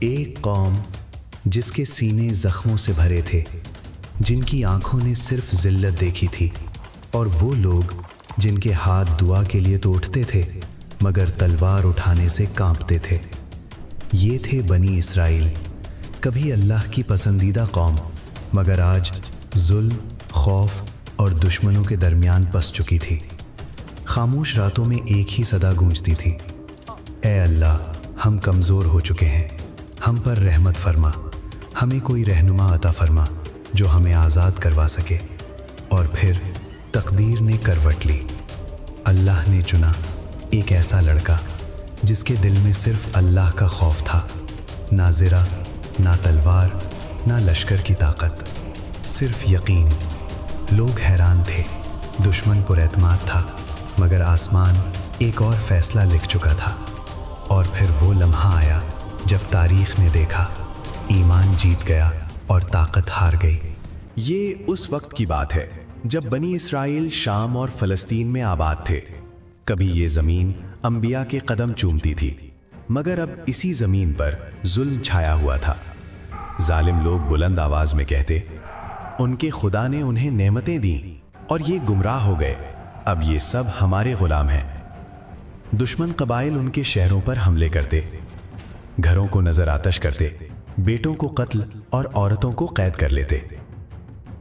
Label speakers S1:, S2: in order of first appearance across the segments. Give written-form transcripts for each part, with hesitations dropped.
S1: ایک قوم جس کے سینے زخموں سے بھرے تھے، جن کی آنکھوں نے صرف ذلت دیکھی تھی، اور وہ لوگ جن کے ہاتھ دعا کے لیے تو اٹھتے تھے مگر تلوار اٹھانے سے کانپتے تھے۔ یہ تھے بنی اسرائیل، کبھی اللہ کی پسندیدہ قوم، مگر آج ظلم، خوف اور دشمنوں کے درمیان پس چکی تھی۔ خاموش راتوں میں ایک ہی صدا گونجتی تھی، اے اللہ، ہم کمزور ہو چکے ہیں، ہم پر رحمت فرما، ہمیں کوئی رہنما عطا فرما جو ہمیں آزاد کروا سکے۔ اور پھر تقدیر نے کروٹ لی۔ اللہ نے چنا ایک ایسا لڑکا جس کے دل میں صرف اللہ کا خوف تھا، نہ زرہ، نہ تلوار، نہ لشکر کی طاقت، صرف یقین۔ لوگ حیران تھے، دشمن پر اعتماد تھا، مگر آسمان ایک اور فیصلہ لکھ چکا تھا۔ اور پھر وہ لمحہ آیا جب تاریخ نے دیکھا ایمان جیت گیا اور طاقت ہار گئی۔
S2: یہ اس وقت کی بات ہے جب بنی اسرائیل شام اور فلسطین میں آباد تھے۔ کبھی یہ زمین انبیاء کے قدم چومتی تھی، مگر اب اسی زمین پر ظلم چھایا ہوا تھا۔ ظالم لوگ بلند آواز میں کہتے، ان کے خدا نے انہیں نعمتیں دیں اور یہ گمراہ ہو گئے، اب یہ سب ہمارے غلام ہیں۔ دشمن قبائل ان کے شہروں پر حملے کرتے، گھروں کو نظر آتش کرتے، بیٹوں کو قتل اور عورتوں کو قید کر لیتے۔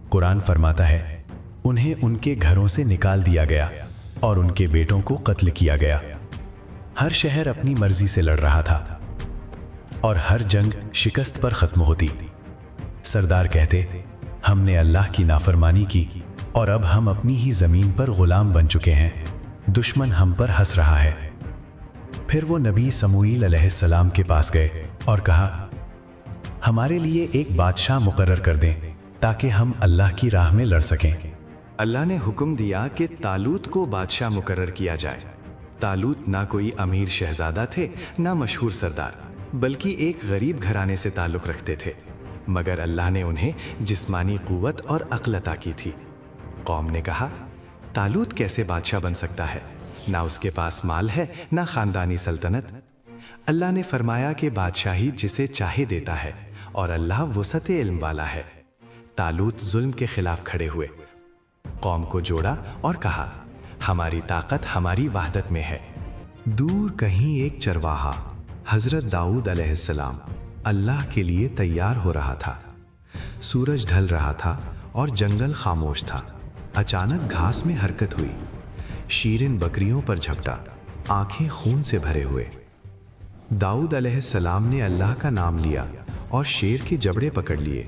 S2: قرآن فرماتا ہے، انہیں ان کے گھروں سے نکال دیا گیا اور ان کے بیٹوں کو قتل کیا گیا۔ ہر شہر اپنی مرضی سے لڑ رہا تھا اور ہر جنگ شکست پر ختم ہوتی۔ سردار کہتے، ہم نے اللہ کی نافرمانی کی اور اب ہم اپنی ہی زمین پر غلام بن چکے ہیں، دشمن ہم پر ہنس رہا ہے۔ پھر وہ نبی سموئیل علیہ السلام کے پاس گئے اور کہا، ہمارے لیے ایک بادشاہ مقرر کر دیں تاکہ ہم اللہ کی راہ میں لڑ سکیں۔ اللہ نے حکم دیا کہ طالوت کو بادشاہ مقرر کیا جائے۔ طالوت نہ کوئی امیر شہزادہ تھے، نہ مشہور سردار، بلکہ ایک غریب گھرانے سے تعلق رکھتے تھے، مگر اللہ نے انہیں جسمانی قوت اور عقل عطا کی تھی۔ قوم نے کہا، طالوت کیسے بادشاہ بن سکتا ہے؟ نہ اس کے پاس مال ہے، نہ خاندانی سلطنت۔ اللہ نے فرمایا کہ بادشاہی جسے چاہے دیتا ہے، اور اللہ وسعت علم والا ہے۔ طالوت ظلم کے خلاف کھڑے ہوئے، قوم کو جوڑا اور کہا، ہماری طاقت ہماری وحدت میں ہے۔ دور کہیں ایک چرواہا، حضرت داؤد علیہ السلام، اللہ کے لیے تیار ہو رہا تھا۔ سورج ڈھل رہا تھا اور جنگل خاموش تھا۔ اچانک گھاس میں حرکت ہوئی، شیرن بکریوں پر جھپٹا، آنکھیں خون سے بھرے ہوئے۔ داؤد علیہ السلام نے اللہ کا نام لیا اور شیر کے جبڑے پکڑ لیے۔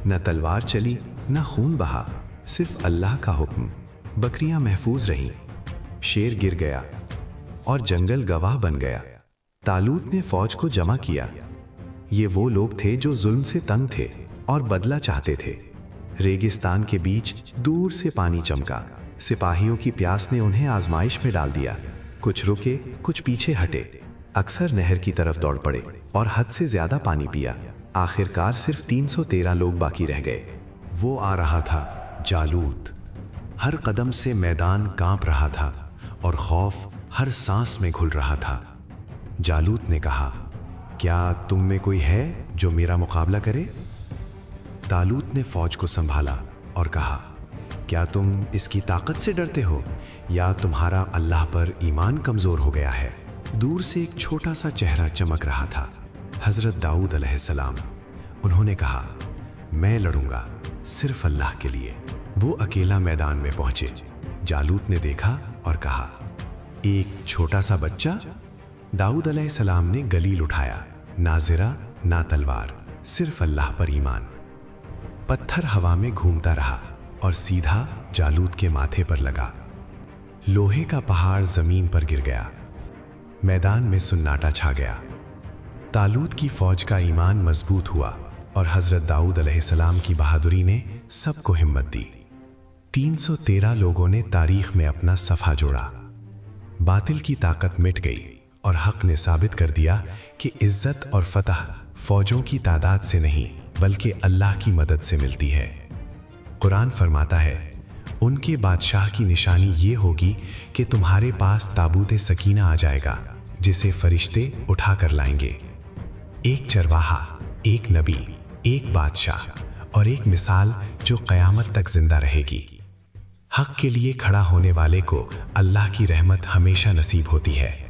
S2: نہ تلوار چلی، نہ خون بہا، صرف اللہ کا حکم۔ بکریاں محفوظ رہیں، شیر گر گیا اور جنگل گواہ بن گیا۔ طالوت نے فوج کو جمع کیا۔ یہ وہ لوگ تھے جو ظلم سے تنگ تھے اور بدلہ چاہتے تھے۔ ریگستان کے بیچ دور سے پانی چمکا، سپاہیوں کی پیاس نے انہیں آزمائش میں ڈال دیا۔ کچھ رکے، کچھ پیچھے ہٹے، اکثر نہر کی طرف دوڑ پڑے اور حد سے زیادہ پانی پیا۔ آخرکار صرف 313 لوگ باقی رہ گئے۔ وہ آ رہا تھا، جالوت۔ ہر قدم سے میدان کانپ رہا تھا اور خوف ہر سانس میں گھل رہا تھا۔ جالوت نے کہا، کیا تم میں کوئی ہے جو میرا مقابلہ کرے؟ طالوت نے فوج کو سنبھالا اور کہا، کیا تم اس کی طاقت سے ڈرتے ہو یا تمہارا اللہ پر ایمان کمزور ہو گیا ہے؟ دور سے ایک چھوٹا سا چہرہ چمک رہا تھا، حضرت داؤد علیہ السلام۔ انہوں نے کہا، میں لڑوں گا صرف اللہ کے لیے۔ وہ اکیلا میدان میں پہنچے۔ جالوت نے دیکھا اور کہا، ایک چھوٹا سا بچہ؟ داؤد علیہ السلام نے گلیل اٹھایا، نہ زرہ نہ تلوار، صرف اللہ پر ایمان۔ پتھر ہوا میں گھومتا رہا اور سیدھا جالوت کے ماتھے پر لگا۔ لوہے کا پہاڑ زمین پر گر گیا۔ میدان میں سناٹا چھا گیا۔ طالوت کی فوج کا ایمان مضبوط ہوا اور حضرت داؤد علیہ السلام کی بہادری نے سب کو ہمت دی۔ 313 لوگوں نے تاریخ میں اپنا صفحہ جوڑا۔ باطل کی طاقت مٹ گئی اور حق نے ثابت کر دیا کہ عزت اور فتح فوجوں کی تعداد سے نہیں بلکہ اللہ کی مدد سے ملتی ہے۔ قرآن فرماتا ہے، ان کے بادشاہ کی نشانی یہ ہوگی کہ تمہارے پاس تابوت سکینہ آ جائے گا جسے فرشتے اٹھا کر لائیں گے۔
S3: ایک چرواہا، ایک نبی، ایک بادشاہ اور ایک مثال جو قیامت تک زندہ رہے گی۔ حق کے لیے کھڑا ہونے والے کو اللہ کی رحمت ہمیشہ نصیب ہوتی ہے۔